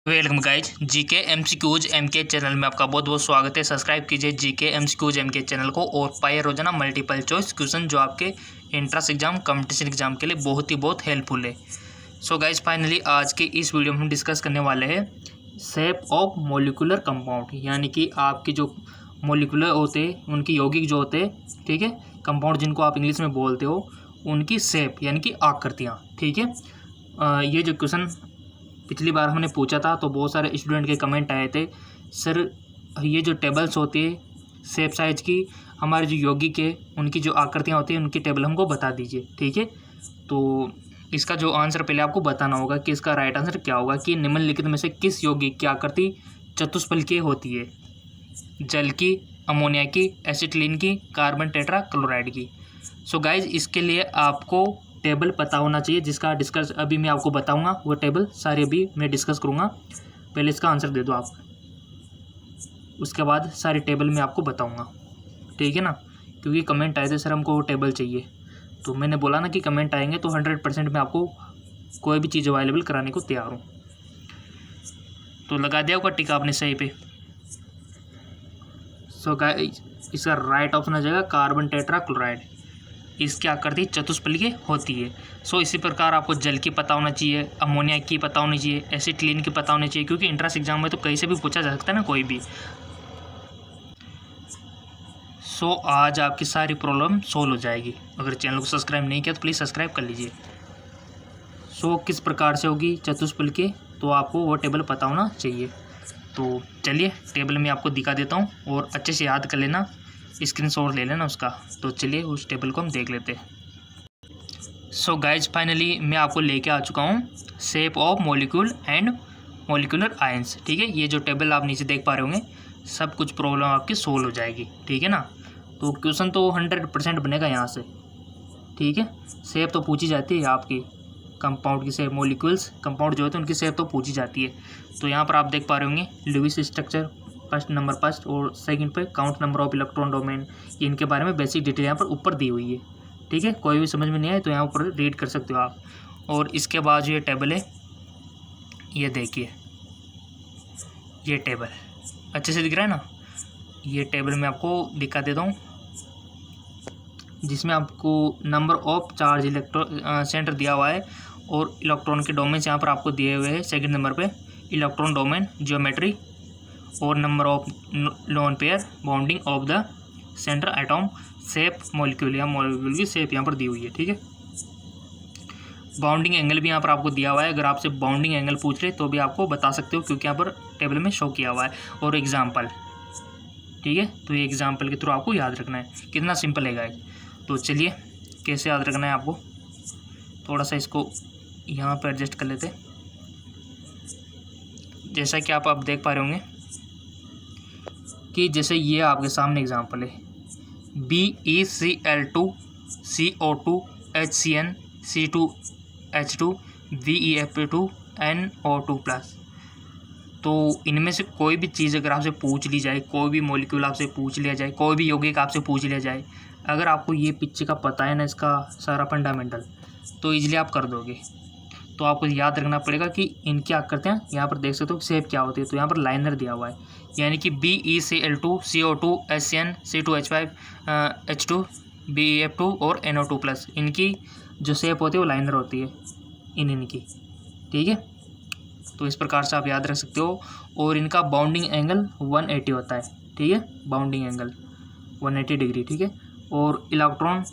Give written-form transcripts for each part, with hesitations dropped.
Welcome guys GK MCQs MK channel में आपका बहुत बहुत स्वागत है। सब्सक्राइब कीजिए जीके एमसीक्यूज एमके चैनल को और पाइए रोजाना मल्टीपल चॉइस क्वेश्चन जो आपके एंट्रेंस एग्जाम कंपटीशन एग्जाम के लिए बहुत हेल्पफुल है। सो गाइज फाइनली आज के इस वीडियो में हम डिस्कस करने वाले हैं शेप ऑफ मोलिकुलर कंपाउंड, यानी कि आपके जो मोलिकुलर होते हैं उनकी यौगिक जो होते हैं, ठीक है, कंपाउंड जिनको आप इंग्लिश में बोलते हो, उनकी शेप यानी कि आकृतियाँ, ठीक है। ये जो क्वेश्चन पिछली बार हमने पूछा था तो बहुत सारे स्टूडेंट के कमेंट आए थे, सर ये जो टेबल्स होती है शेप साइज की, हमारे जो यौगिक है उनकी जो आकृतियाँ होती हैं उनकी टेबल हमको बता दीजिए, ठीक है। तो इसका जो आंसर पहले आपको बताना होगा कि इसका राइट आंसर क्या होगा कि निम्नलिखित में से किस यौगिक की आकृति चतुष्फलकीय होती है? जल की, अमोनिया की, एसिटिलीन की, कार्बन टेट्रा क्लोराइड की। सो गाइज इसके लिए आपको टेबल पता होना चाहिए जिसका डिस्कस अभी मैं आपको बताऊंगा। वो टेबल सारे अभी मैं डिस्कस करूंगा, पहले इसका आंसर दे दो आप, उसके बाद सारी टेबल मैं आपको बताऊंगा, ठीक है ना। क्योंकि कमेंट आए थे सर हमको वो टेबल चाहिए, तो मैंने बोला ना कि कमेंट आएंगे तो 100% मैं आपको कोई भी चीज़ अवेलेबल कराने को तैयार हूँ। तो लगा दिया होगा टिक आपने सही पे। सो गाइस इसका राइट ऑप्शन आ जाएगा कार्बन टेट्रा क्लोराइड। इसकी आकृति चतुष्फलकीय होती है। सो इसी प्रकार आपको जल की पता होना चाहिए, अमोनिया की पता होनी चाहिए, एसिटिलीन की पता होनी चाहिए, क्योंकि एंट्रेंस एग्जाम में तो कहीं से भी पूछा जा सकता है ना, कोई भी। सो आज आपकी सारी प्रॉब्लम सोल्व हो जाएगी। अगर चैनल को सब्सक्राइब नहीं किया तो प्लीज़ सब्सक्राइब कर लीजिए। सो किस प्रकार से होगी चतुष्फलकीय, तो आपको वो टेबल पता होना चाहिए। तो चलिए टेबल में आपको दिखा देता हूँ और अच्छे से याद कर लेना, स्क्रीनशॉट ले लेना उसका। तो चलिए उस टेबल को हम देख लेते हैं। सो गाइज फाइनली मैं आपको लेके आ चुका हूँ shape of molecule and molecular ions, ठीक है। ये जो टेबल आप नीचे देख पा रहे होंगे, सब कुछ प्रॉब्लम आपकी सोल्व हो जाएगी, ठीक है ना। तो क्वेश्चन तो 100% बनेगा यहाँ से, ठीक है। शेप तो पूछी जाती है आपकी कंपाउंड की शेप, मॉलिक्यूल्स कंपाउंड जो होते हैं उनकी शेप तो पूछी जाती है। तो यहाँ पर आप देख पा रहे होंगे लुईस स्ट्रक्चर फर्स्ट और सेकंड पे count number of electron domain, इनके बारे में बेसिक डिटेल यहाँ पर ऊपर दी हुई है, ठीक है। कोई भी समझ में नहीं आए तो यहाँ ऊपर रीड कर सकते हो आप। और इसके बाद जो ये टेबल है, ये देखिए ये टेबल अच्छे से दिख रहा है ना। ये टेबल मैं आपको दिखा देता हूँ, जिसमें आपको number of charge electron centre दिया हुआ है और इलेक्ट्रॉन के डोमेन्स यहाँ पर आपको दिए हुए हैं। सेकंड नंबर पे इलेक्ट्रॉन डोमेन, ज्योमेट्री और number of lone pair, bounding of the centre atom, shape molecule या मॉलिक्यूल की शेप यहाँ पर दी हुई है, ठीक है। बाउंडिंग एंगल भी यहाँ पर आपको दिया हुआ है। अगर आपसे बाउंडिंग एंगल पूछ रहे तो भी आपको बता सकते हो, क्योंकि यहाँ पर टेबल में शो किया हुआ है। और एग्जाम्पल, ठीक है। तो ये एग्जाम्पल के थ्रू आपको याद रखना है। कितना सिंपल है गाइस। तो चलिए कैसे याद रखना है आपको, थोड़ा सा इसको यहाँ पर एडजस्ट कर लेते हैं। जैसा कि आप देख पा रहे होंगे कि जैसे ये आपके सामने एग्जाम्पल है, BeCl2 CO2 HCN C2H2 VeF2 NO2+। तो इनमें से कोई भी चीज़ अगर आपसे पूछ ली जाए, कोई भी मॉलिक्यूल आपसे पूछ लिया जाए, कोई भी यौगिक आपसे पूछ लिया जाए, अगर आपको ये पीछे का पता है ना, इसका सारा फंडामेंटल, तो इजीली आप कर दोगे। तो आपको याद रखना पड़ेगा कि इनकी आकृतियाँ यहाँ पर देख सकते हो शेप क्या होती है। तो यहाँ पर लाइनर दिया हुआ है, यानी कि BeCl2 CO2 HCN C2H5 H2 BeF2 और NO2+, इनकी जो शेप होती है वो लाइनर होती है इनकी, ठीक है। तो इस प्रकार से आप याद रख सकते हो। और इनका बाउंडिंग एंगल 180 होता है, ठीक है, बाउंडिंग एंगल 180 डिग्री, ठीक है। और electron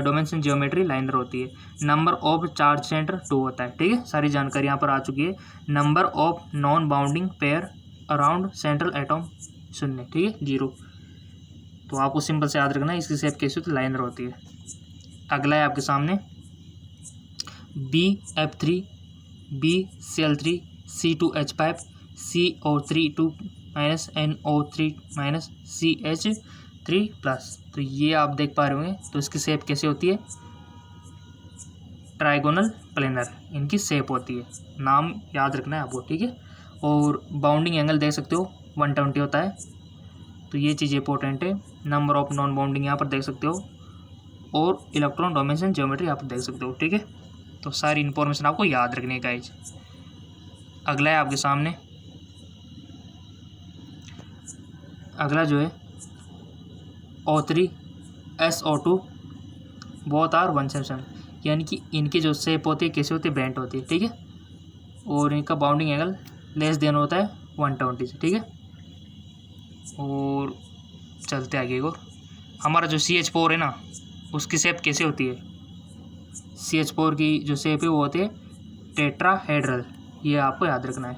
domains and geometry liner होती है। नंबर ऑफ चार्ज सेंटर 2 होता है, ठीक है। सारी जानकारी यहाँ पर आ चुकी है। Number of non bounding pair around central atom 0, ठीक है, 0। तो आपको सिंपल से याद रखना है इसकी शेप कैसी होती है, लाइनर होती है। अगला है आपके सामने BF3 BCl3 C2H5 CO3 NO3 CH3+। तो ये आप देख पा रहे होंगे। तो इसकी शेप कैसे होती है, ट्राइगोनल प्लेनर इनकी शेप होती है। नाम याद रखना है आपको, ठीक है। और बाउंडिंग एंगल देख सकते हो 120 होता है। तो ये चीज़ इंपॉर्टेंट है। नंबर ऑफ नॉन बाउंडिंग यहाँ पर देख सकते हो और इलेक्ट्रॉन डोमेन ज्योमेट्री यहाँ पर देख सकते हो, ठीक है। तो सारी इन्फॉर्मेशन आपको याद रखनी है गाइज। अगला है आपके सामने, अगला जो है O3 SO2 बोथ आर 177, यानी कि इनकी जो शेप होती है कैसे होती है, बेंट होती है, ठीक है। और इनका बाउंडिंग एंगल लेस देन होता है 120 से, ठीक है। और चलते आगे और हमारा जो CH4 है ना, उसकी शेप कैसे होती है, CH4 की जो शेप है वो होती है टेट्राहेड्रल, ये आपको याद रखना है,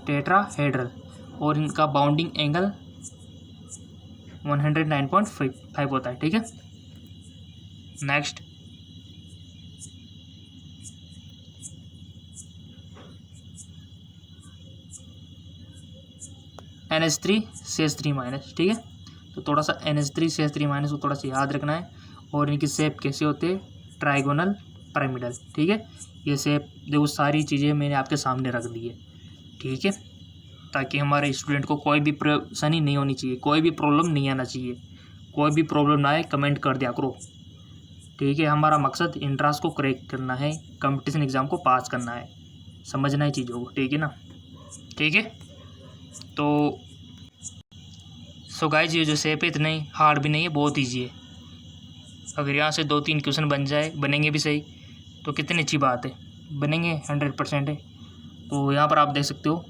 टेट्राहेड्रल। और इनका बाउंडिंग एंगल 109.5 होता है, ठीक है। नेक्स्ट NH3CH3-, ठीक है। तो थोड़ा सा NH3CH3- को थोड़ा सा याद रखना है। और इनकी शेप कैसे होते हैं, ट्राइगोनल पिरामिडल, ठीक है। ये शेप देखो, सारी चीज़ें मैंने आपके सामने रख दी है, ठीक है, ताकि हमारे स्टूडेंट को कोई भी परेशानी नहीं होनी चाहिए, कोई भी प्रॉब्लम नहीं आना चाहिए। कोई भी प्रॉब्लम ना आए कमेंट कर दिया करो, ठीक है। हमारा मकसद इंट्रांस को क्रैक करना है, कंपटीशन एग्ज़ाम को पास करना है, समझना है चीज़ों को, ठीक है ना, ठीक है। तो सो गाइस, ये जो शेप है इतनी हार्ड भी नहीं है, बहुत ईजी है। अगर यहाँ से 2-3 क्वेश्चन बनेंगे भी सही तो कितनी अच्छी बात है, बनेंगे 100% है। तो यहाँ पर आप देख सकते हो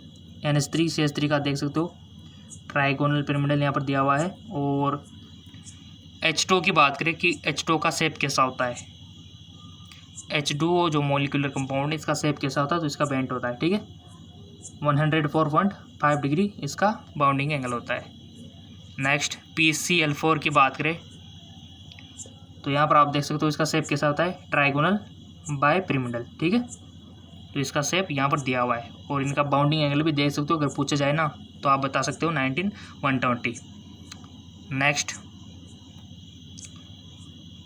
NH3CH3 का देख सकते हो, ट्राइगोनल पिरामिडल यहाँ पर दिया हुआ है। और H2 की बात करें कि H2 का शेप कैसा होता है, H2 जो मॉलिक्यूलर कंपाउंड है इसका शेप कैसा होता है, तो इसका बेंट होता है, ठीक है। 104.5 डिग्री इसका बाउंडिंग एंगल होता है। नेक्स्ट PCl4 की बात करें तो यहाँ पर आप देख सकते हो इसका शेप कैसा होता है, ट्राइगोनल बाइपिरामिडल, ठीक है। तो इसका शेप यहाँ पर दिया हुआ है। और इनका बाउंडिंग एंगल भी देख सकते हो, अगर पूछा जाए ना तो आप बता सकते हो 19/120। नेक्स्ट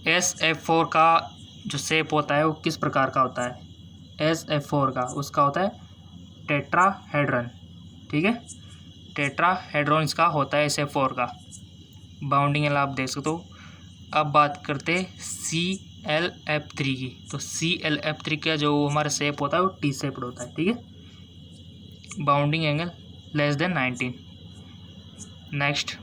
SF4 का जो शेप होता है वो किस प्रकार का होता है, SF4 का उसका होता है टेट्राहेड्रन, ठीक है। टेट्राहेड्रॉन इसका होता है SF4 का। बाउंडिंग एंगल आप देख सकते हो। अब बात करते हैं ClF3 की। तो ClF3 का जो हमारा शेप होता है वो T शेप्ड होता है, ठीक है। Bounding angle less than 19। Next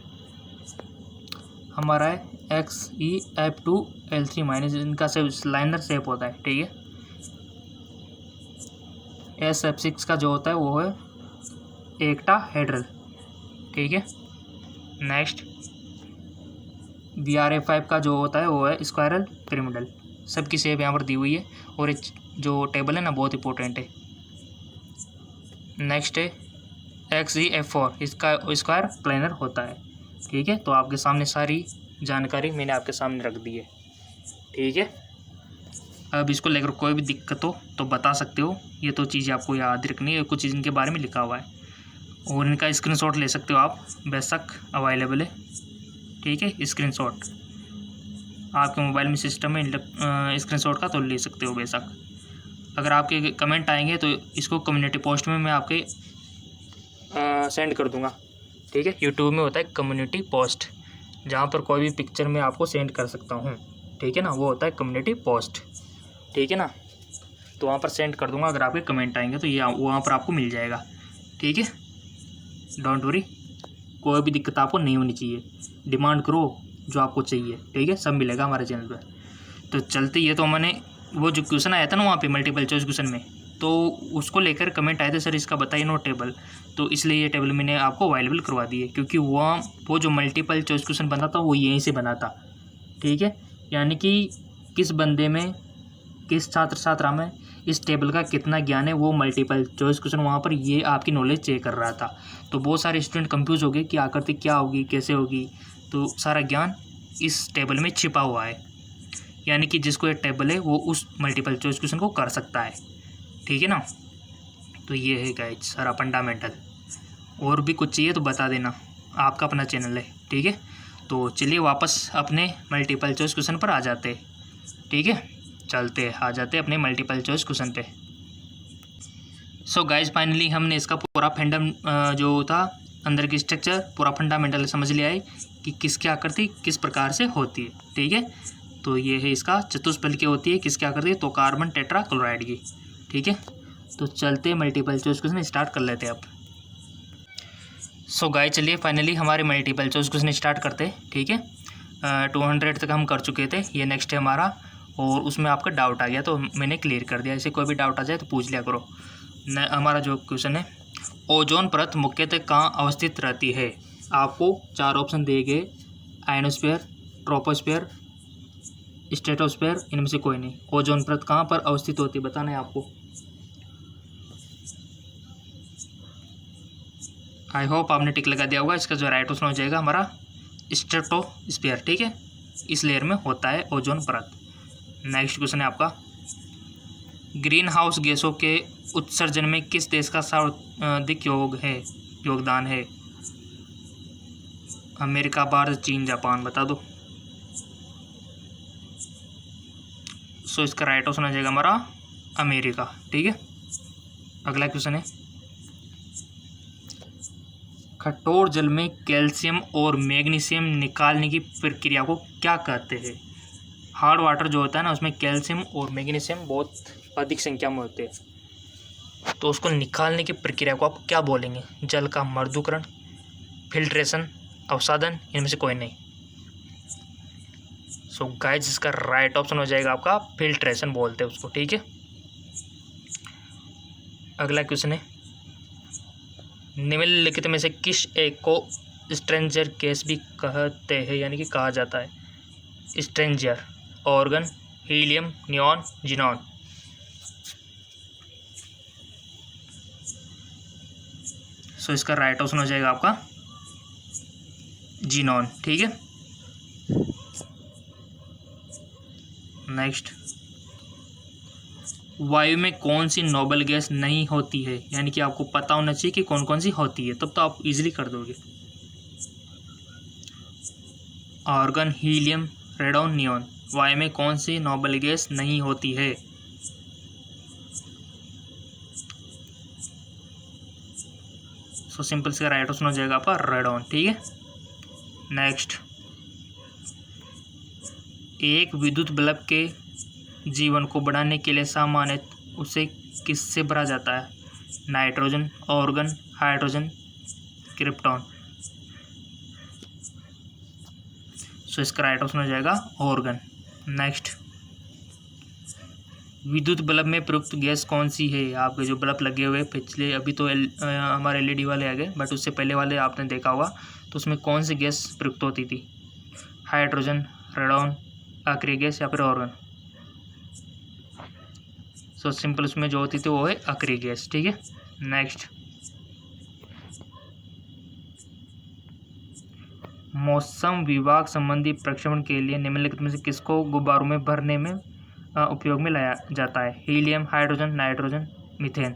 हमारा है XeF2L3-, इनका लाइनर शेप होता है, ठीक है। SF6 का जो होता है वो है एक्टाहेड्रल, ठीक है। नेक्स्ट BrF5 का जो होता है वो है स्क्वायरल पिरामिडल। सबकी शेप यहाँ पर दी हुई है और जो टेबल है ना बहुत इंपॉर्टेंट है। नेक्स्ट है XeF4, इसका स्क्वायर प्लेनर होता है, ठीक है। तो आपके सामने सारी जानकारी मैंने आपके सामने रख दी है, ठीक है। अब इसको लेकर कोई भी दिक्कत हो तो बता सकते हो, ये तो चीज़ें आपको याद रखनी है, कुछ इनके बारे में लिखा हुआ है। और इनका स्क्रीनशॉट ले सकते हो आप, बेशक अवेलेबल है, ठीक है। स्क्रीनशॉट आपके मोबाइल में सिस्टम में स्क्रीनशॉट का तो ले सकते हो बेशक। अगर आपके कमेंट आएंगे तो इसको कम्युनिटी पोस्ट में मैं आपके सेंड कर दूंगा, ठीक है। यूट्यूब में होता है कम्युनिटी पोस्ट, जहाँ पर कोई भी पिक्चर मैं आपको सेंड कर सकता हूँ, ठीक है ना, वो होता है कम्युनिटी पोस्ट, ठीक है ना। तो वहाँ पर सेंड कर दूंगा, अगर आपके कमेंट आएंगे तो ये वहाँ पर आपको मिल जाएगा, ठीक है। डोंट वरी, कोई भी दिक्कत आपको नहीं होनी चाहिए, डिमांड करो जो आपको चाहिए, ठीक है, सब मिलेगा हमारे चैनल पर। तो चलते, ये तो मैंने वो जो क्वेश्चन आया था ना वहाँ पे मल्टीपल चॉइस क्वेश्चन में, तो उसको लेकर कमेंट आए थे सर इसका बताइए नो टेबल, तो इसलिए ये टेबल मैंने आपको अवेलेबल करवा दी है, क्योंकि वो जो मल्टीपल चॉइस क्वेश्चन बना था वो यहीं से बना था, ठीक है। यानी कि किस बंदे में, किस छात्र छात्रा में इस टेबल का कितना ज्ञान है, वो मल्टीपल चॉइस क्वेश्चन वहाँ पर ये आपकी नॉलेज चेक कर रहा था। तो बहुत सारे स्टूडेंट कंफ्यूज हो गए कि आकृति क्या होगी, कैसे होगी, तो सारा ज्ञान इस टेबल में छिपा हुआ है। यानी कि जिसको ये टेबल है वो उस मल्टीपल चॉइस क्वेश्चन को कर सकता है, ठीक है ना। तो ये है गाइस सारा फंडामेंटल। और भी कुछ चाहिए तो बता देना, आपका अपना चैनल है, ठीक है। तो चलिए वापस अपने मल्टीपल चॉइस क्वेश्चन पर आ जाते, ठीक है। चलते आ जाते अपने मल्टीपल चॉइस क्वेश्चन पे। सो गाइस फाइनली हमने इसका पूरा फंडम जो था अंदर की स्ट्रक्चर पूरा फंडामेंटल समझ लिया है कि किसकी आकृति किस प्रकार से होती है, ठीक है। तो ये है इसका चतुष्फलकीय होती है किसकी आकृति, तो कार्बन टेट्रा क्लोराइड की, ठीक है। तो चलते मल्टीपल चॉइस क्वेश्चन स्टार्ट कर लेते हैं अब। सो गाइस चलिए फाइनली हमारे मल्टीपल चॉइस क्वेश्चन स्टार्ट करते, ठीक है। 200 तक हम कर चुके थे, ये नेक्स्ट है हमारा, और उसमें आपका डाउट आ गया तो मैंने क्लियर कर दिया। ऐसे कोई भी डाउट आ जाए तो पूछ लिया करो। हमारा जो क्वेश्चन है, ओजोन परत मुख्यतः कहाँ अवस्थित रहती है? आपको 4 ऑप्शन दिए गए, आयनोस्फीयर, ट्रोपोस्फीयर, स्ट्रेटोस्फीयर, इनमें से कोई नहीं। ओजोन परत कहाँ पर अवस्थित होती है बताना है आपको। आई होप आपने टिक लगा दिया होगा। इसका जो राइट ऑप्शन हो जाएगा हमारा स्ट्रेटोस्फीयर, ठीक है। इस लेयर में होता है ओजोन परत। नेक्स्ट क्वेश्चन है आपका, ग्रीन हाउस गैसों के उत्सर्जन में किस देश का सर्वाधिक योगदान है? अमेरिका, भारत, चीन, जापान, बता दो। सो इसका राइट ऑप्शन हो जाएगा हमारा अमेरिका, ठीक है। अगला क्वेश्चन है, कठोर जल में कैल्शियम और मैग्नीशियम निकालने की प्रक्रिया को क्या कहते हैं? हार्ड वाटर जो होता है ना, उसमें कैल्शियम और मैग्नीशियम बहुत अधिक संख्या में होते हैं, तो उसको निकालने की प्रक्रिया को आप क्या बोलेंगे? जल का मर्दूकरण, फिल्ट्रेशन, अवसादन, इनमें से कोई नहीं। सो गाइस इसका राइट ऑप्शन हो जाएगा आपका फिल्ट्रेशन बोलते हैं उसको, ठीक है। अगला क्वेश्चन है, निम्नलिखित में से किस एक को स्ट्रेंजर गैस भी कहते हैं, यानी कि कहा जाता है? स्ट्रेंजर, argon, helium, neon, xenon. So इसका राइट ऑप्शन हो जाएगा आपका जिनॉन, ठीक है। नेक्स्ट, वायु में कौन सी नोबल गैस नहीं होती है? यानी कि आपको पता होना चाहिए कि कौन कौन सी होती है, तब तो आप इजीली कर दोगे। Organ, helium, radon, neon. वायु में कौन सी नोबल गैस नहीं होती है? सो सिंपल से राइट ऑप्शन हो जाएगा आपका रेडॉन, ठीक है। नेक्स्ट, एक विद्युत बल्ब के जीवन को बढ़ाने के लिए सामान्य उसे किससे भरा जाता है? Nitrogen, argon, hydrogen, krypton. So इसका राइट ऑप्शन हो जाएगा ऑर्गन। नेक्स्ट, विद्युत बल्ब में प्रयुक्त गैस कौन सी है? आपके जो बल्ब लगे हुए पिछले, अभी तो हमारे एलईडी वाले आ गए, बट उससे पहले वाले आपने देखा होगा, तो उसमें कौन सी गैस प्रयुक्त होती थी? हाइड्रोजन, रेडॉन, अक्रिय गैस या फिर ऑर्गन। सो सिंपल उसमें जो होती थी वो है अक्रिय गैस, ठीक है। नेक्स्ट, मौसम विभाग संबंधी प्रक्षेपण के लिए निम्नलिखित में से किसको गुब्बारों में भरने में उपयोग में लाया जाता है? Helium, hydrogen, nitrogen, methane.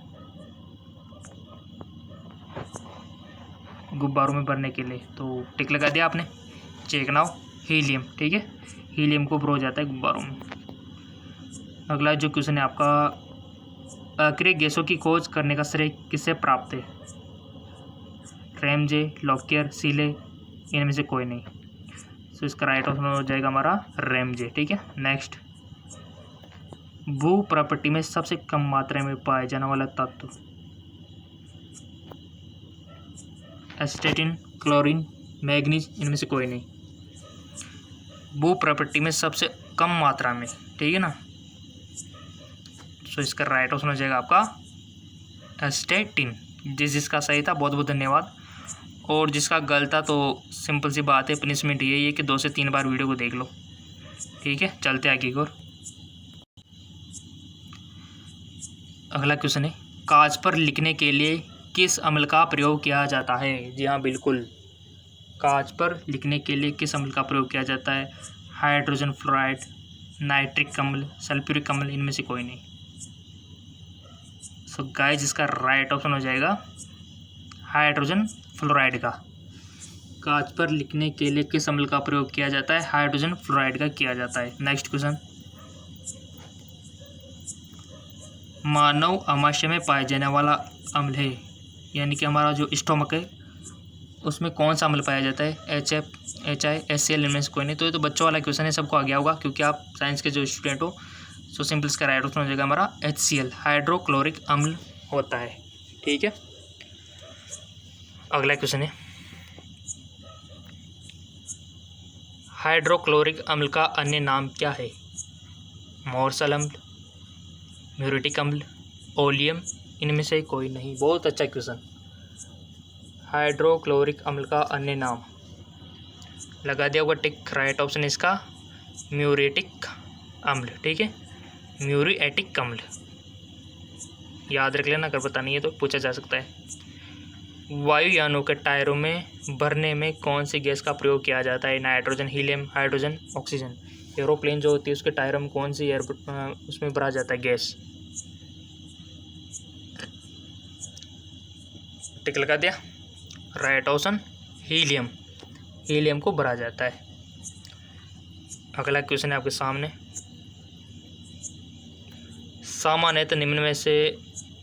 गुब्बारों में भरने के लिए तो टिक लगा दिया आपने, चेक नाउ, हीलियम, ठीक है। हीलियम को भरो जाता है गुब्बारों में। अगला जो क्वेश्चन है आपका, अक्रिय गैसों की खोज करने का श्रेय किससे प्राप्त है? रैमजे, लॉकियर, सीले, इनमें से कोई नहीं। सो इसका राइट ऑप्शन हो जाएगा हमारा रैमजे, ठीक है। नेक्स्ट, भू प्रॉपर्टी में सबसे कम मात्रा में पाया जाने वाला तत्व? एस्टेटिन, क्लोरीन, मैग्नीज, इनमें से कोई नहीं। भू प्रॉपर्टी में सबसे कम मात्रा में, ठीक है ना। सो इसका राइट ऑप्शन हो जाएगा आपका एस्टेटिन। जिसका सही था बहुत बहुत धन्यवाद, और जिसका गलत था तो सिंपल सी बात है, पनिशमेंट ये है कि 2 से 3 बार वीडियो को देख लो, ठीक है। चलते आगे की ओर। अगला क्वेश्चन है, कांच पर लिखने के लिए किस अम्ल का प्रयोग किया जाता है? जी हाँ बिल्कुल, कांच पर लिखने के लिए किस अम्ल का प्रयोग किया जाता है? हाइड्रोजन फ्लोराइड, नाइट्रिक अम्ल, सल्फ्यूरिक अम्ल, इनमें से कोई नहीं। सो गाइस इसका राइट ऑप्शन हो जाएगा हाइड्रोजन फ्लोराइड का। कांच पर लिखने के लिए किस अम्ल का प्रयोग किया जाता है? हाइड्रोजन फ्लोराइड का किया जाता है। नेक्स्ट क्वेश्चन, मानव आमाशय में पाया जाने वाला अम्ल है, यानी कि हमारा जो स्टोमक है उसमें कौन सा अम्ल पाया जाता है? HF, HI, HCl, इनमें से कोई नहीं। तो ये तो बच्चों वाला क्वेश्चन है, सबको आ गया होगा क्योंकि आप साइंस के जो स्टूडेंट हो। सो सिंपल इसका राइट ऑप्शन हो जाएगा हमारा HCl, हाइड्रोक्लोरिक अम्ल होता है। ठीक है, अगला क्वेश्चन है, हाइड्रोक्लोरिक अम्ल का अन्य नाम क्या है? मोरसल अम्ल, म्यूरेटिक अम्ल, ओलियम, इनमें से कोई नहीं। बहुत अच्छा क्वेश्चन। हाइड्रोक्लोरिक अम्ल का अन्य नाम लगा दिया होगा टिक। राइट ऑप्शन इसका म्यूरेटिक अम्ल। ठीक है, म्यूरिएटिक अम्ल याद रख लेना, अगर पता नहीं है तो पूछा जा सकता है। वायुयानों के टायरों में भरने में कौन सी गैस का प्रयोग किया जाता है? Nitrogen, helium, hydrogen, oxygen. Aeroplane जो होती है उसके टायरों में कौन सी उसमें भरा जाता है गैस? टिक लगा दिया। राइट ऑप्शन हीलियम, हीलियम को भरा जाता है। अगला क्वेश्चन है आपके सामने, सामान्यतः निम्न में से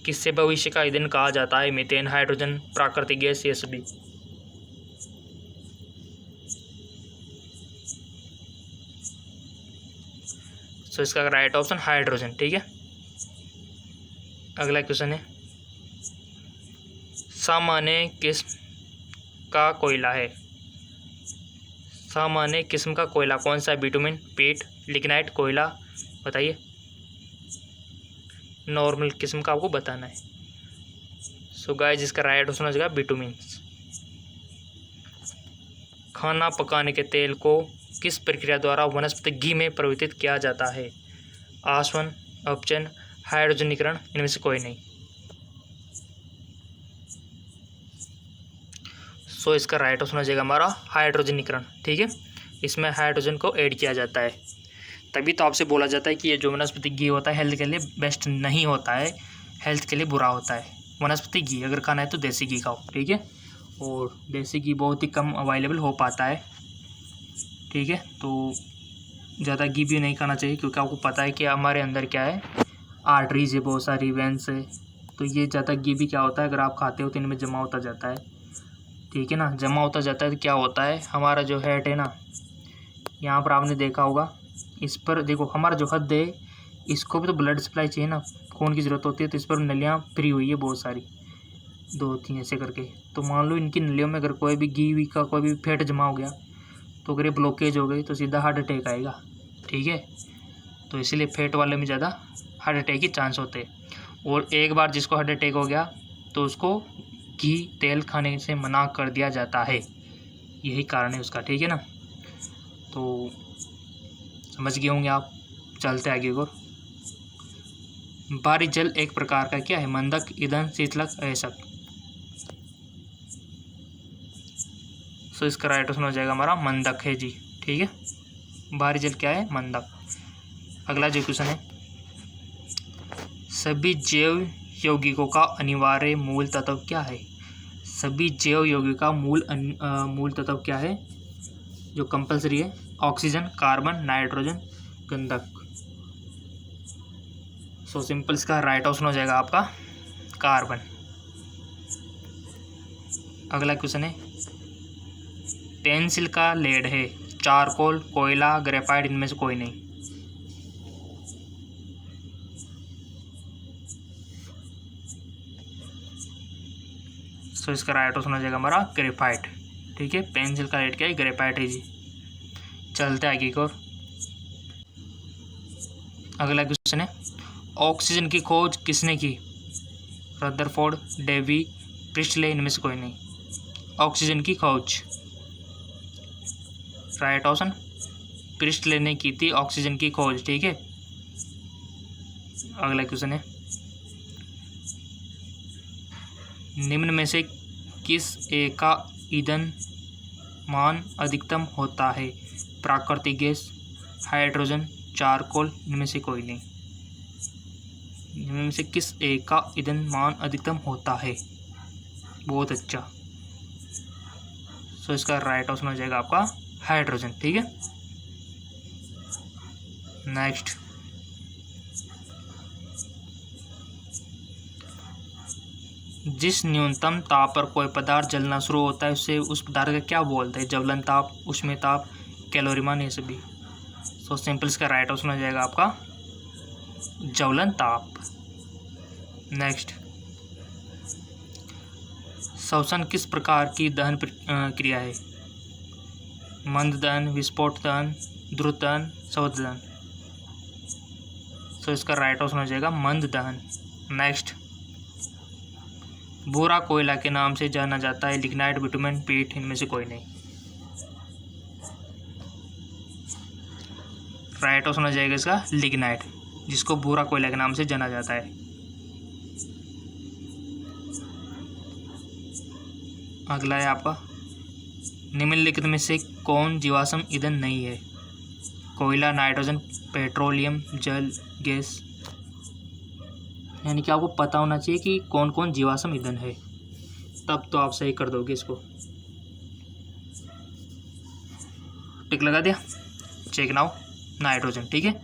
किससे भविष्य का ईंधन कहा जाता है? मीथेन, हाइड्रोजन, प्राकृतिक गैस, ये सभी। सो इसका राइट ऑप्शन हाइड्रोजन। ठीक है, अगला क्वेश्चन है, सामान्य किस्म का कोयला है? सामान्य किस्म का कोयला कौन सा है? बिटुमिन, पीट, लिग्नाइट, कोयला, बताइए। नॉर्मल किस्म का आपको बताना है। सो गाइस जिसका राइट ऑप्शन हो जाएगा बिटुमिन। खाना पकाने के तेल को किस प्रक्रिया द्वारा वनस्पति घी में परिवर्तित किया जाता है? आसवन, अपचन, हाइड्रोजनीकरण, इनमें से कोई नहीं। सो इसका राइट ऑप्शन हो जाएगा हमारा हाइड्रोजनीकरण। ठीक है, इसमें हाइड्रोजन को ऐड किया जाता है, तभी तो आपसे बोला जाता है कि ये जो वनस्पति घी होता है हेल्थ के लिए बेस्ट नहीं होता है, हेल्थ के लिए बुरा होता है। वनस्पति घी अगर खाना है तो देसी घी खाओ। ठीक है, और देसी घी बहुत ही कम अवेलेबल हो पाता है। ठीक है, तो ज़्यादा घी भी नहीं खाना चाहिए, क्योंकि आपको पता है कि हमारे अंदर क्या है, आर्टरीज है, बहुत सारी वेंस है, तो ये ज़्यादा घी भी क्या होता है अगर आप खाते हो तो इनमें जमा होता जाता है। ठीक है ना, जमा होता जाता है तो क्या होता है, हमारा जो हेड है ना, यहाँ पर आपने देखा होगा, इस पर देखो हमारा जो हद है, इसको भी तो ब्लड सप्लाई चाहिए ना, खून की ज़रूरत होती है, तो इस पर नलियाँ फ्री हुई है बहुत सारी, 2-3 ऐसे करके। तो मान लो इनकी नलियों में अगर कोई भी घी वी का कोई भी फैट जमा हो गया, तो अगर ये ब्लॉकेज हो गई तो सीधा हार्ट अटैक आएगा। ठीक है, तो इसीलिए फैट वाले में ज़्यादा हार्ट अटैक के चांस होते हैं। और एक बार जिसको हार्ट अटैक हो गया तो उसको घी तेल खाने से मना कर दिया जाता है, यही कारण है उसका। ठीक है ना, तो समझ गए होंगे आप। चलते आगे और, बारी जल एक प्रकार का क्या है? मंदक, ईंधन, शीतलक, ऐसक। सो इसका राइट ऑप्शन हो जाएगा हमारा मंदक है जी। ठीक है, बारी जल क्या है? मंदक। अगला जो क्वेश्चन है, सभी जैव यौगिकों का अनिवार्य मूल तत्व क्या है? सभी जैव यौगिक का मूल तत्व क्या है जो कंपलसरी है? ऑक्सीजन, कार्बन, नाइट्रोजन, गंधक। सो सिंपल इसका राइट ऑप्शन हो जाएगा आपका कार्बन। अगला क्वेश्चन है, पेंसिल का लेड है? चारकोल, कोयला, ग्रेफाइट, इनमें से कोई नहीं। सो इसका राइट ऑप्शन हो जाएगा हमारा ग्रेफाइट। ठीक है, पेंसिल का लेड क्या है? ग्रेफाइट है जी। चलते आगे की ओर। अगला क्वेश्चन है, ऑक्सीजन की खोज किसने की? रदरफोर्ड, डेवी, प्रिस्टले, इनमें से कोई नहीं। ऑक्सीजन की खोज राइट ऑप्शन प्रिस्टले ने की थी ऑक्सीजन की खोज। ठीक है, अगला क्वेश्चन है, निम्न में से किस एक का ईंधन मान अधिकतम होता है? प्राकृतिक गैस, हाइड्रोजन, चारकोल, इनमें से कोई नहीं। इनमें से किस एक का ईंधन मान अधिकतम होता है? बहुत अच्छा। सो इसका राइट ऑप्शन हो जाएगा आपका हाइड्रोजन। ठीक है, नेक्स्ट, जिस न्यूनतम ताप पर कोई पदार्थ जलना शुरू होता है उससे उस पदार्थ का क्या बोलते हैं? ज्वलन ताप, ऊष्मीय ताप, कैलोरीमान, ये सभी। सो सिंपल इसका राइट ऑप्शन हो जाएगा आपका ज्वलन ताप। नेक्स्ट, श्वसन किस प्रकार की दहन क्रिया है? मंद दहन, विस्फोट दहन, द्रुत दहन, स्वत दहन। तो इसका राइट ऑप्शन हो जाएगा मंद दहन। नेक्स्ट, भूरा कोयला के नाम से जाना जाता है लिग्नाइट, बिटुमेन, पीट, इनमें से कोई नहीं। राइट ऑप्शन हो जाएगा इसका लिग्नाइट, जिसको भूरा कोयला के नाम से जाना जाता है। अगला है आपका, निम्नलिखित में से कौन जीवाश्म ईंधन नहीं है? कोयला, नाइट्रोजन, पेट्रोलियम, जल, गैस। यानी कि आपको पता होना चाहिए कि कौन कौन जीवाश्म ईंधन है, तब तो आप सही कर दोगे इसको। टिक लगा दिया, चेक नाउ। नाइट्रोजन, ठीक है,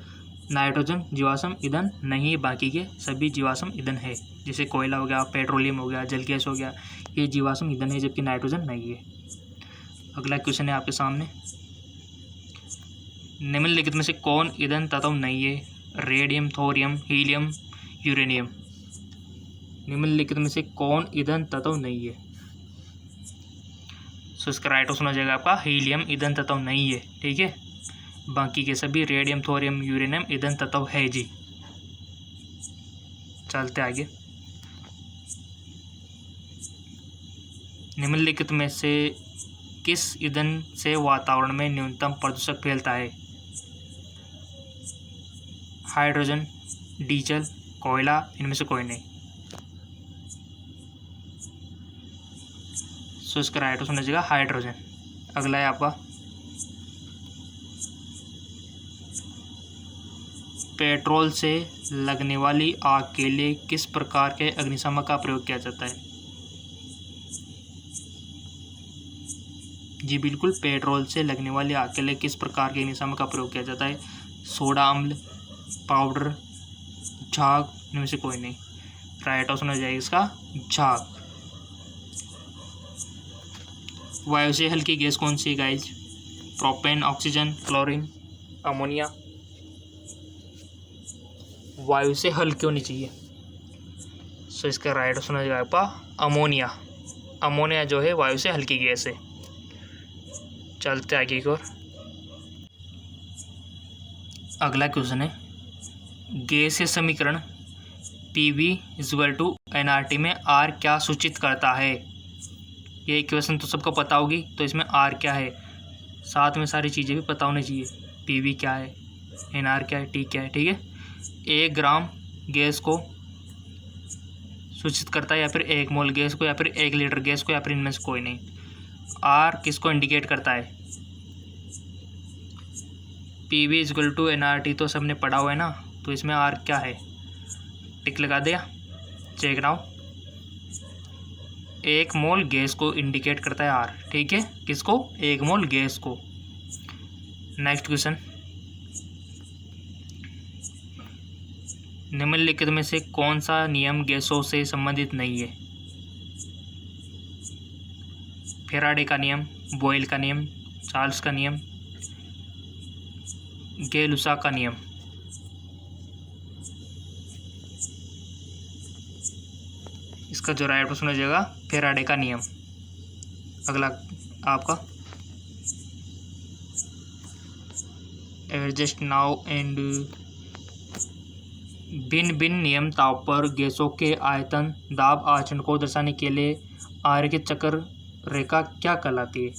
नाइट्रोजन जीवाश्म ईंधन नहीं है, बाकी के सभी जीवाश्म ईंधन है। जैसे कोयला हो गया, पेट्रोलियम हो गया, जल गैस हो गया, ये जीवाश्म ईंधन है, जबकि नाइट्रोजन नहीं है। अगला क्वेश्चन है आपके सामने, निम्नलिखित में से कौन ईंधन तत्व नहीं है? Radium, thorium, helium, uranium. निम्नलिखित में से कौन ईंधन तत्व नहीं है? सो इसका राइट ऑप्शन हो जाएगा आपका हीलियम ईंधन तत्व नहीं है, ठीक है। बाकी के सभी रेडियम, थोरियम, यूरेनियम ईंधन तत्व है जी। चलते आगे, निम्नलिखित में से किस ईंधन से वातावरण में न्यूनतम प्रदूषण फैलता है? हाइड्रोजन, डीजल, कोयला, इनमें से कोई नहीं। सो इसका राइट ऑप्शन हो जाएगा हाइड्रोजन। अगला है आपका, पेट्रोल से लगने वाली आग के लिए किस प्रकार के अग्निशामक का प्रयोग किया जाता है? जी बिल्कुल, पेट्रोल से लगने वाली आग के लिए किस प्रकार के अग्निशामक का प्रयोग किया जाता है? सोडा अम्ल, पाउडर, झाग, इनमें से कोई नहीं। राइट ऑप्शन हो जाएगा इसका झाग। वायु से हल्की गैस कौन सी है guys? Propane, oxygen, chlorine, ammonia. वायु से हल्की होनी चाहिए, सो इसका राइट ऑप्शन हो जाएगा आपका अमोनिया। अमोनिया जो है वायु से हल्की गैस है। चलते आगे की ओर, अगला क्वेश्चन है, गैसीय समीकरण PV = nRT में R क्या सूचित करता है? ये क्वेश्चन तो सबको पता होगी, तो इसमें R क्या है, साथ में सारी चीज़ें भी पता होनी चाहिए। PV क्या है, NR क्या है, T क्या है, ठीक है। 1 ग्राम गैस को सूचित करता है, या फिर 1 मोल गैस को, या फिर 1 लीटर गैस को, या फिर इनमें से कोई नहीं। R किसको इंडिकेट करता है? PV = nRT तो सबने पढ़ा हुआ है ना, तो इसमें R क्या है? टिक लगा दिया, चेक नाउ। 1 मोल गैस को इंडिकेट करता है R, ठीक है। किसको? 1 मोल गैस को। नेक्स्ट क्वेश्चन, निम्नलिखित में से कौन सा नियम गैसों से संबंधित नहीं है? फेराडे का नियम, बॉयल का नियम, चार्ल्स का नियम, गै-लुसा का नियम। इसका जो राइट ऑप्शन हो जाएगा फेराडे का नियम। अगला आपका, एडजस्ट नाउ एंड, भिन्न भिन्न नियम ताप पर गैसों के आयतन, दाब, आचरण को दर्शाने के लिए आर्य चक्र रेखा क्या कहलाती है?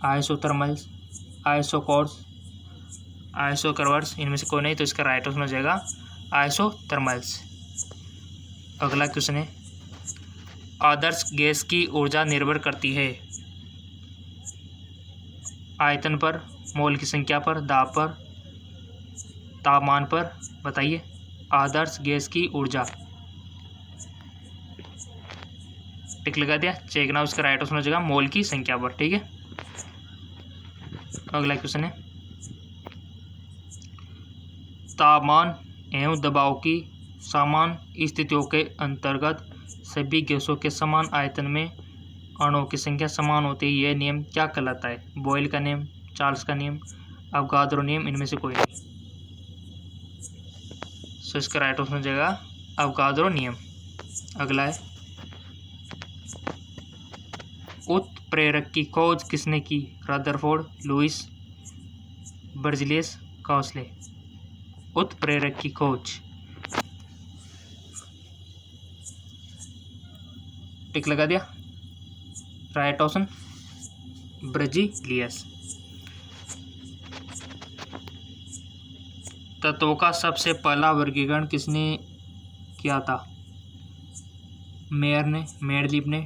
आइसोथर्मल्स, आइसोकोर्स, आइसोकर्व्स, इनमें से कोई नहीं, तो इसका राइट ऑप्शन हो जाएगा आइसोथर्मल्स। अगला क्वेश्चन है, आदर्श गैस की ऊर्जा निर्भर करती है आयतन पर, मोल की संख्या पर, दाब पर, तापमान पर। बताइए, आदर्श गैस की ऊर्जा। टिक लगा दिया, चेक नाउ। इसका राइट ऑप्शन हो जाएगा मोल की संख्या पर, ठीक है। अगला क्वेश्चन है, तापमान एवं दबाव की समान स्थितियों के अंतर्गत सभी गैसों के समान आयतन में अणुओं की संख्या समान होती है, यह नियम क्या कहलाता है? बॉयल का नियम, चार्ल्स का नियम, अवगाद्रो नियम, इनमें से कोई नहीं। सो इसका राइट ऑप्शन हो जाएगा अवोगाद्रो नियम। अगला है, उत्प्रेरक की खोज किसने की? रदरफोर्ड, लुईस, बर्जिलियस, काउसले। उत्प्रेरक की खोज, टिक लगा दिया। Right option Berzelius. तत्वों का सबसे पहला वर्गीकरण किसने किया था? मेयर ने, मेंडलीव ने,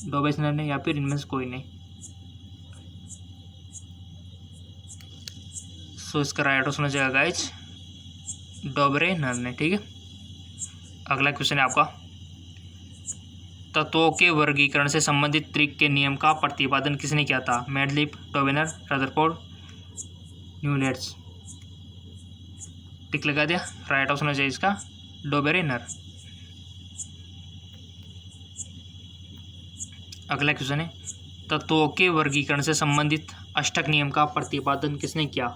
डोबेसनर ने, या फिर इनमें से कोई नहीं। सो इसका राइट ऑप्शन हो जाएगा गाइज डोबरेनर ने। ठीक है, अगला क्वेश्चन है आपका, तत्वों के वर्गीकरण से संबंधित त्रिक के नियम का प्रतिपादन किसने किया था? Mendeleev, Dobereiner, Rutherford, Newlands. Tick लगा दिया। राइट ऑप्शन हो जाएगा इसका डोबेरेनर। अगला क्वेश्चन है, तत्वों के वर्गीकरण से संबंधित अष्टक नियम का प्रतिपादन किसने किया?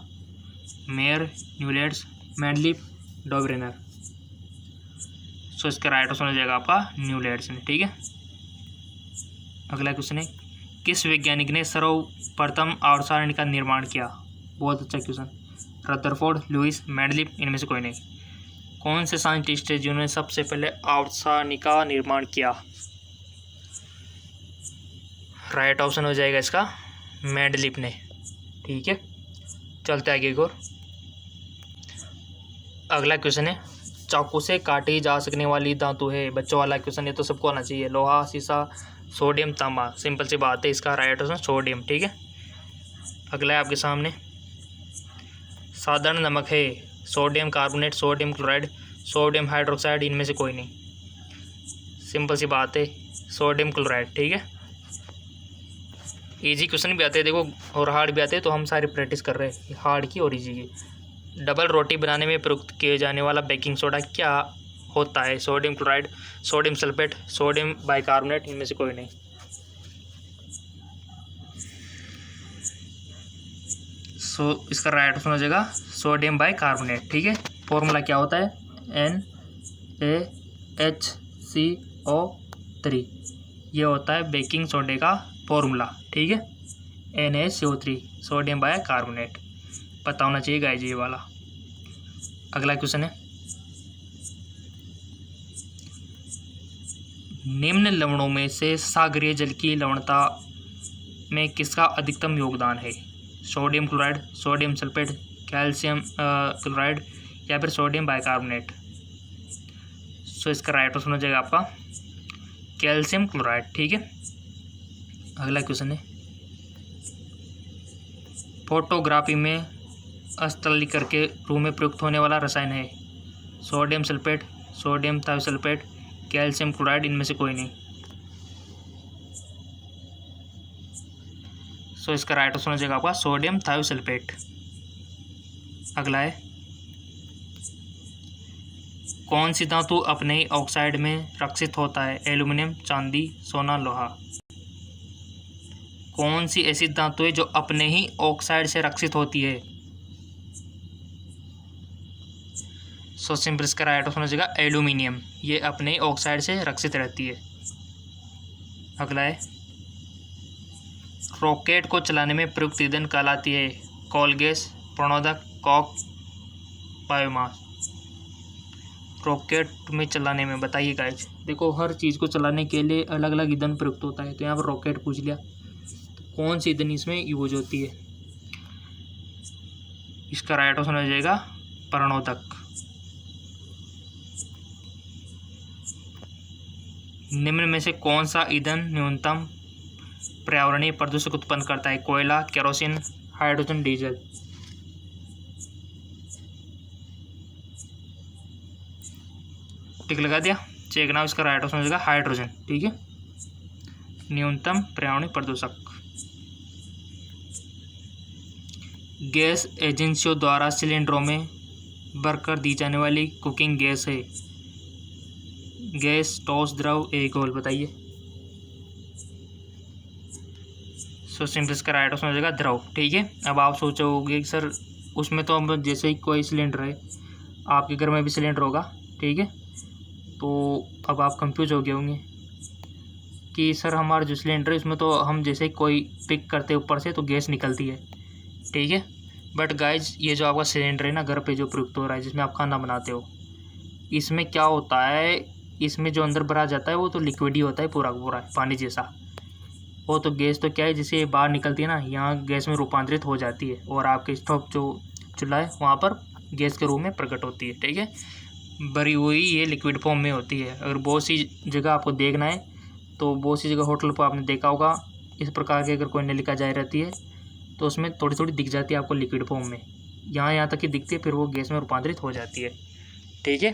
Meyer, Newlands, Mendeleev, Dobereiner. So इसका राइट ऑप्शन हो जाएगा आपका न्यूलैंड्स ने। ठीक है, अगला क्वेश्चन है, किस वैज्ञानिक ने सर्वप्रथम आवर्त सारणी का निर्माण किया? बहुत अच्छा क्वेश्चन। रदरफोर्ड, लुईस, मेंडलीव, इनमें से कोई नहीं। कौन से साइंटिस्ट है जिन्होंने सबसे पहले आवर्त सारणी का निर्माण किया? राइट ऑप्शन हो जाएगा इसका मेंडलीव ने। ठीक है, चलते आगे एक और। अगला क्वेश्चन है, चाकू से काटी जा सकने वाली धातु है? बच्चों वाला क्वेश्चन है तो सबको आना चाहिए। लोहा, सीसा, सोडियम, तांबा। सिंपल सी बात है, इसका राइट ऑप्शन सोडियम। ठीक है, अगला है आपके सामने, साधारण नमक है? Sodium carbonate, sodium chloride, sodium hydroxide, इनमें से कोई नहीं। सिंपल सी बात है, सोडियम क्लोराइड। ठीक है, इजी क्वेश्चन भी आते हैं देखो और हार्ड भी आते हैं, तो हम सारी प्रैक्टिस कर रहे हैं हार्ड की और इजी की। डबल रोटी बनाने में प्रयुक्त किए जाने वाला बेकिंग सोडा क्या होता है? Sodium chloride, sodium sulphate, sodium bicarbonate, इनमें से कोई नहीं। सो इसका राइट ऑप्शन हो जाएगा सोडियम बाइकार्बोनेट। ठीक है, फॉर्मूला क्या होता है? NaHCO3, ये होता है बेकिंग सोडे का फॉर्मूला। ठीक है, NaCO3, सोडियम बाइकार्बोनेट, पता होना चाहिए गाइस ये वाला। अगला क्वेश्चन है, निम्न लवणों में से सागरीय जल की लवणता में किसका अधिकतम योगदान है? Sodium chloride, sodium sulphate, calcium chloride, या फिर सोडियम बाइकार्बोनेट। सो इसका राइट ऑप्शन हो जाएगा आपका कैल्शियम क्लोराइड। ठीक है, अगला क्वेश्चन है, फोटोग्राफी में स्थलीकर के रूप में प्रयुक्त होने वाला रसायन है? Sodium sulphate, sodium thiosulphate, calcium chloride, इनमें से कोई नहीं। सो इसका राइट ऑप्शन हो जाएगा आपका सोडियम थायोसल्फेट। अगला है, कौन सी धातु अपने ही ऑक्साइड में रक्षित होता है? एल्यूमिनियम, चांदी, सोना, लोहा। कौन सी ऐसी धातु है जो अपने ही ऑक्साइड से रक्षित होती है? सो सिंपल इसका राइट ऑप्शन हो जाएगा एल्यूमिनियम, ये अपने ही ऑक्साइड से रक्षित रहती है। अगला है, रॉकेट को चलाने में प्रयुक्त ईंधन कहलाती है? कोल गैस, प्रणोदक, कॉक, बायोमास। रॉकेट में चलाने में बताइए गाइस। देखो हर चीज़ को चलाने के लिए अलग अलग ईंधन प्रयुक्त होता है, तो यहाँ पर रॉकेट पूछ लिया, तो कौन सी ईंधन इसमें यूज होती है? इसका राइट ऑप्शन हो जाएगा प्रणोदक। निम्न में से कौन सा ईंधन न्यूनतम पर्यावरणीय प्रदूषक उत्पन्न करता है? कोयला, केरोसिन, हाइड्रोजन, डीजल। टिक लगा दिया, चेक नाउ। इसका राइट ऑप्शन हो जाएगा हाइड्रोजन। ठीक है, न्यूनतम पर्यावरणीय प्रदूषक। गैस एजेंसियों द्वारा सिलेंडरों में भरकर दी जाने वाली कुकिंग गैस है? गैस, ठोस, द्रव, एल्कोहल, बताइए। सो सिंपल इसका राइट ऑप्शन हो जाएगा द्रव। ठीक है, अब आप सोचोगे सर उसमें तो हम जैसे ही कोई सिलेंडर है आपके घर में भी सिलेंडर होगा, ठीक है। तो अब आप कंफ्यूज हो गए होंगे कि सर हमारा जो सिलेंडर है उसमें तो हम जैसे ही कोई पिक करते ऊपर से तो गैस निकलती है, ठीक है। बट गाइज ये जो आपका सिलेंडर है ना घर पे जो प्रयुक्त हो रहा है, जिसमें आप खाना बनाते हो, इसमें क्या होता है, इसमें जो अंदर भरा जाता है वो तो लिक्विड ही होता है, पूरा पूरा पानी जैसा। वो तो गैस तो क्या है, जिसे बाहर निकलती है ना, यहाँ गैस में रूपांतरित हो जाती है और आपके स्टोव जो चूल्हा है वहाँ पर गैस के रूप में प्रकट होती है, ठीक है। भरी हुई ये लिक्विड फॉर्म में होती है। अगर बहुत सी जगह आपको देखना है तो बहुत सी जगह होटल पर आपने देखा होगा इस प्रकार की अगर कोई नलिका जारी रहती है तो उसमें थोड़ी थोड़ी दिख जाती है आपको लिक्विड फॉर्म में, यहाँ तक ही दिखती है, फिर वो गैस में रूपांतरित हो जाती है, ठीक है।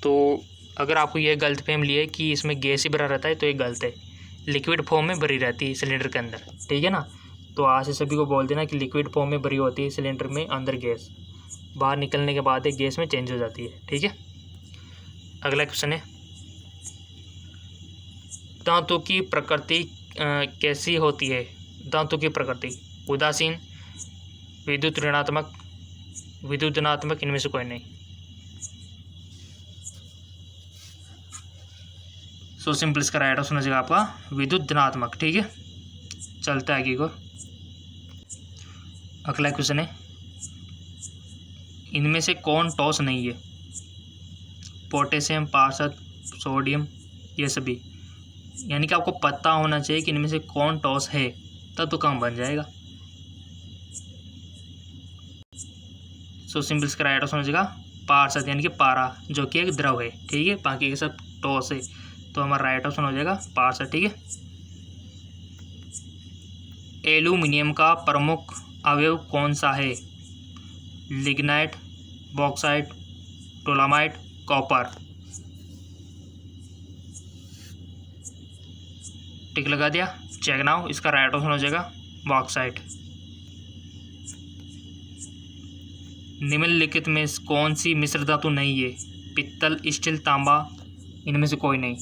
तो अगर आपको ये गलतफहमी है कि इसमें गैस ही भरा रहता है तो ये गलत है, लिक्विड फॉर्म में भरी रहती है सिलेंडर के अंदर, ठीक है ना। तो आज से सभी को बोल देना कि लिक्विड फॉर्म में भरी होती है सिलेंडर में अंदर गैस, बाहर निकलने के बाद एक गैस में चेंज हो जाती है, ठीक है। अगला क्वेश्चन है, दांतों की प्रकृति कैसी होती है? दांतों की प्रकृति उदासीन, विद्युत ऋणात्मक, विद्युत धनात्मक, इनमें से कोई नहीं। सो सिंपल इसका राइट ऑप्शन हो जाएगा आपका विद्युत धनात्मक, ठीक है। चलता है आगे को। अगला क्वेश्चन है, इनमें से कौन टॉस नहीं है? पोटेशियम, पारद, सोडियम, ये सभी। यानी कि आपको पता होना चाहिए कि इनमें से कौन टॉस है, तब तो काम बन जाएगा। सो सिंपल इसका राइट ऑप्शन हो जाएगा पारद, यानी कि पारा, जो कि एक द्रव है, ठीक है। बाकी के सब टॉस है, तो हमारा राइट ऑप्शन हो जाएगा पारद, ठीक है। एल्यूमिनियम का प्रमुख अवयव कौन सा है? Lignite, bauxite, dolomite, copper. Tick लगा दिया, चेक नाउ। इसका राइट ऑप्शन हो जाएगा बॉक्साइट। निम्नलिखित में कौन सी मिश्र धातु नहीं है? पित्तल, स्टील, तांबा, इनमें से कोई नहीं।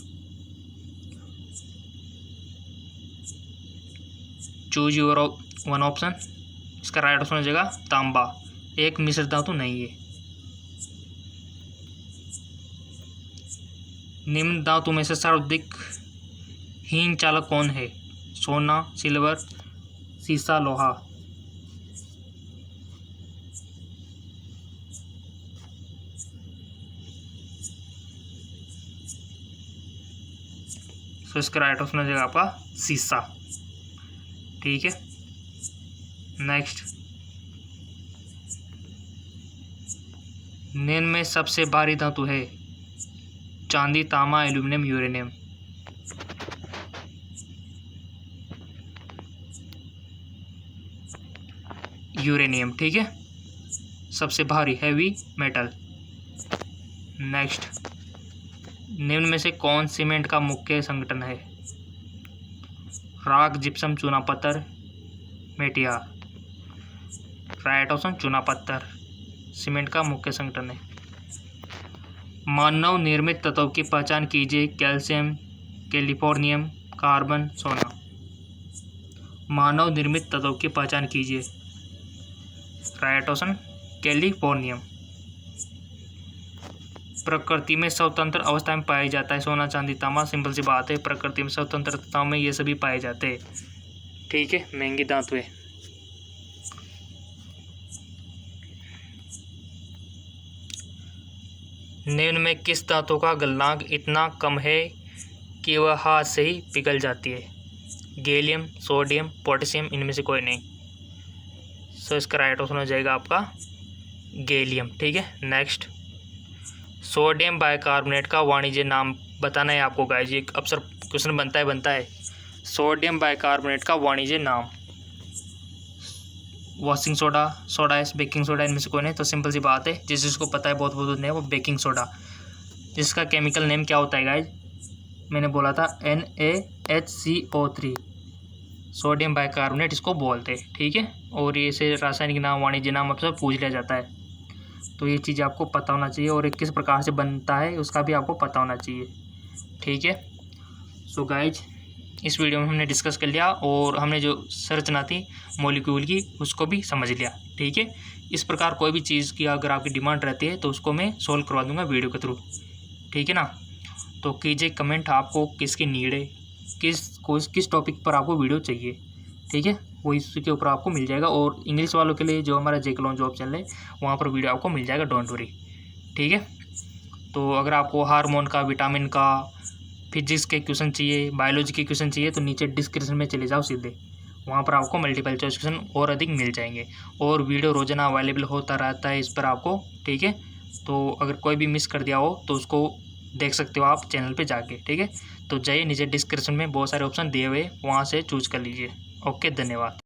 Choose your one option. इसका राइट ऑप्शन हो जाएगा तांबा, एक मिश्र धातु नहीं है। निम्न धातु में से सर्वाधिक हीन चालक कौन है? सोना, सिल्वर, सीसा, लोहा। तो इसका राइट ऑप्शन हो जाएगा आपका सीसा, ठीक है। नेक्स्ट, निम्न में सबसे भारी धातु है? चांदी, तांबा, एल्यूमिनियम, यूरेनियम। यूरेनियम, ठीक है, सबसे भारी हैवी मेटल। नेक्स्ट, निम्न में से कौन सीमेंट का मुख्य संगठन है? राख, जिप्सम, चूना पत्थर, मेटियार। राइट ऑप्शन चूना पत्थर सीमेंट का मुख्य संगठन है। मानव निर्मित तत्वों की पहचान कीजिए। कैल्शियम, कैलिफोर्नियम, कार्बन, सोना। मानव निर्मित तत्वों की पहचान कीजिए। Right option californium. प्रकृति में स्वतंत्र अवस्था में पाया जाता है? सोना, चांदी, तांबा। सिंपल सी बात है, प्रकृति में स्वतंत्र अवस्थाओं में ये सभी पाए जाते हैं, ठीक है। महंगी धातु है। निम्न में किस धातु का गलनांक इतना कम है कि वह हाथ से ही पिघल जाती है? गैलियम, सोडियम, पोटेशियम, इनमें से कोई नहीं। सो इसका राइट ऑप्शन हो जाएगा आपका गैलियम, ठीक है। नेक्स्ट, सोडियम बाइकार्बोनेट का वाणिज्य नाम बताना है आपको गाइस, ये अक्सर क्वेश्चन बनता है। सोडियम बाइकार्बोनेट का वाणिज्य नाम? Washing soda, soda S, baking soda, इनमें से कोई नहीं। तो सिंपल सी बात है, जिसको पता है बहुत बहुत नहीं, वो बेकिंग सोडा। जिसका केमिकल नेम क्या होता है गाइस? मैंने बोला था NaHCO3, सोडियम बाइकार्बोनेट इसको बोलते हैं, ठीक है। और ये से रासायनिक नाम, वाणिज्य नाम अक्सर पूछ लिया जाता है, तो ये चीज़ आपको पता होना चाहिए। और किस प्रकार से बनता है उसका भी आपको पता होना चाहिए, ठीक है। सो गाइज, इस वीडियो में हमने डिस्कस कर लिया और हमने जो संरचना थी मॉलिक्यूल की उसको भी समझ लिया, ठीक है। इस प्रकार कोई भी चीज़ की अगर आपकी डिमांड रहती है तो उसको मैं सोल्व करवा दूंगा वीडियो के थ्रू, ठीक है ना। तो कीजिए कमेंट आपको किसकी नीड है, किस टॉपिक पर आपको वीडियो चाहिए, ठीक है, वो इसके ऊपर आपको मिल जाएगा। और इंग्लिश वालों के लिए जो हमारा जेके जॉब चैनल है वहाँ पर वीडियो आपको मिल जाएगा, डोंट वरी, ठीक है। तो अगर आपको हार्मोन का, विटामिन का, फिजिक्स के क्वेश्चन चाहिए, बायोलॉजी के क्वेश्चन चाहिए तो नीचे डिस्क्रिप्शन में चले जाओ सीधे, वहाँ पर आपको मल्टीपल चॉइस क्वेश्चन और अधिक मिल जाएंगे। और वीडियो रोजाना अवेलेबल होता रहता है इस पर आपको, ठीक है। तो अगर कोई भी मिस कर दिया हो तो उसको देख सकते हो आप चैनल पे जाके, ठीक है। तो जाइए नीचे डिस्क्रिप्शन में बहुत सारे ऑप्शन दिए हुए, वहाँ से चूज कर लीजिए। ओके, धन्यवाद।